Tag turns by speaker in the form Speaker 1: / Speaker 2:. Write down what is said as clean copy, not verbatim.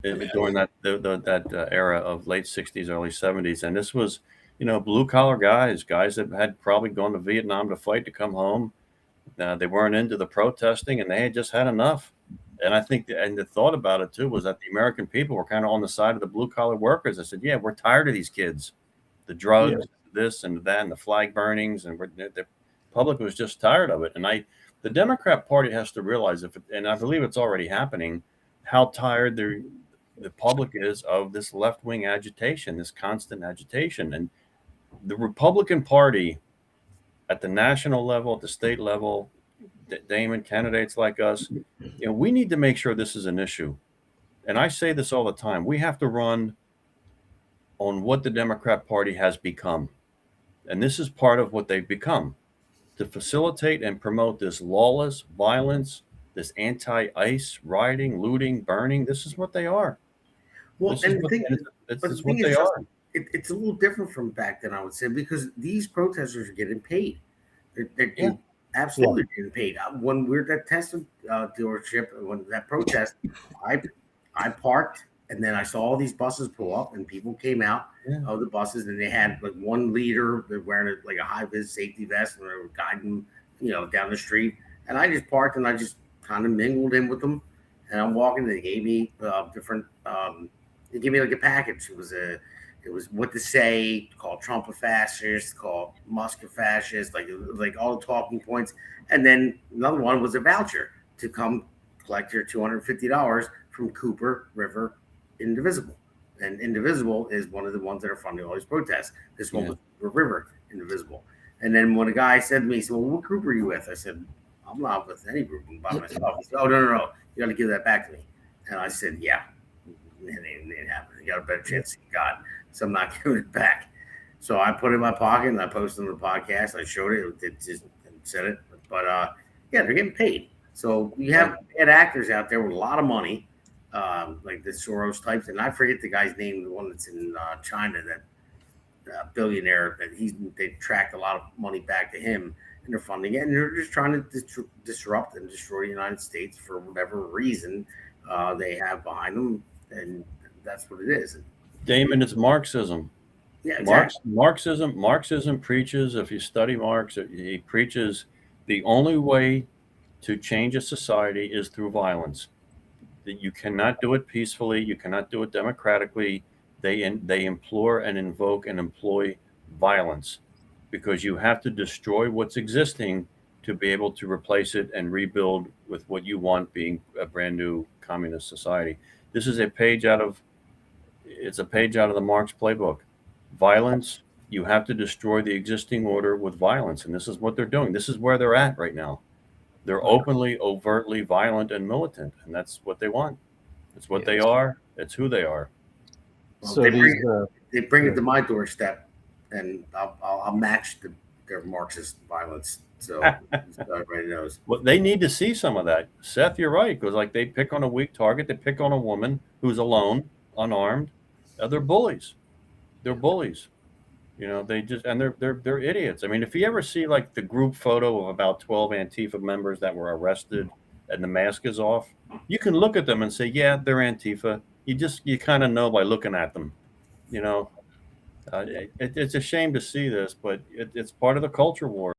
Speaker 1: during that era of late 60s, early 70s. And this was, blue collar guys that had probably gone to Vietnam to fight to come home. They weren't into the protesting and they had just had enough. And I think, and the thought about it too was that the American people were kind of on the side of the blue collar workers. I said, yeah, we're tired of these kids, the drugs, this and that, and the flag burnings, and the public was just tired of it. And the Democrat Party has to realize, and I believe it's already happening, how tired the public is of this left wing agitation, this constant agitation. And the Republican Party at the national level, at the state level, Damon, candidates like us, we need to make sure this is an issue. And I say this all the time. We have to run on what the Democrat Party has become. And this is part of what they've become, to facilitate and promote this lawless violence, this anti-ICE rioting, looting, burning. This is what they are.
Speaker 2: Well,
Speaker 1: This
Speaker 2: and
Speaker 1: is
Speaker 2: the thing,
Speaker 1: this
Speaker 2: but the
Speaker 1: is what
Speaker 2: thing
Speaker 1: they
Speaker 2: is,
Speaker 1: are.
Speaker 2: it's a little different from back then, I would say, because these protesters are getting paid. They're
Speaker 1: Yeah.
Speaker 2: absolutely getting paid. When we were at that Tesla dealership, when that protest, I parked, and then I saw all these buses pull up, and people came out of the buses, and they had like one leader, they're wearing like a high vis safety vest, and they were guiding, down the street. And I just parked, and I just kind of mingled in with them. And I'm walking, and they gave me different. They gave me like a package. It was what to say, called Trump a fascist, called Musk a fascist, like all the talking points. And then another one was a voucher to come collect your $250 from Cooper River Indivisible. And Indivisible is one of the ones that are funding all these protests. This one was River Indivisible. And then when a guy said to me, he said, well, what group are you with? I said, I'm not with any group, I'm by myself. He said, oh, no. You got to give that back to me. And I said, yeah, it ain't happening. You got a better chance than God. So I'm not giving it back. So I put it in my pocket and I posted on the podcast. I showed it. It just said it. But yeah, they're getting paid. So you have bad actors out there with a lot of money, like the Soros types. And I forget the guy's name, the one that's in China, that billionaire, that they tracked a lot of money back to him, and they're funding it. And they're just trying to disrupt and destroy the United States for whatever reason they have behind them. And that's what it is.
Speaker 1: Damon, it's Marxism.
Speaker 2: Yeah, exactly.
Speaker 1: Marxism preaches, if you study Marx, he preaches the only way to change a society is through violence. That you cannot do it peacefully, you cannot do it democratically. They implore and invoke and employ violence because you have to destroy what's existing to be able to replace it and rebuild with what you want, being a brand new communist society. This is a page out of the Marx playbook. Violence, you have to destroy the existing order with violence. And this is what they're doing. This is where they're at right now. They're openly, overtly violent and militant. And that's what they want. It's what they are. It's who they are.
Speaker 2: Well, so they bring it to my doorstep, and I'll match their Marxist violence. So everybody knows.
Speaker 1: Well, they need to see some of that. Seth, you're right. Because like they pick on a weak target. They pick on a woman who's alone, unarmed. They're bullies. They're bullies. They just, and they're idiots. I mean, if you ever see like the group photo of about 12 Antifa members that were arrested and the mask is off, you can look at them and say, yeah, they're Antifa. You kind of know by looking at them. It's a shame to see this, but it's part of the culture war.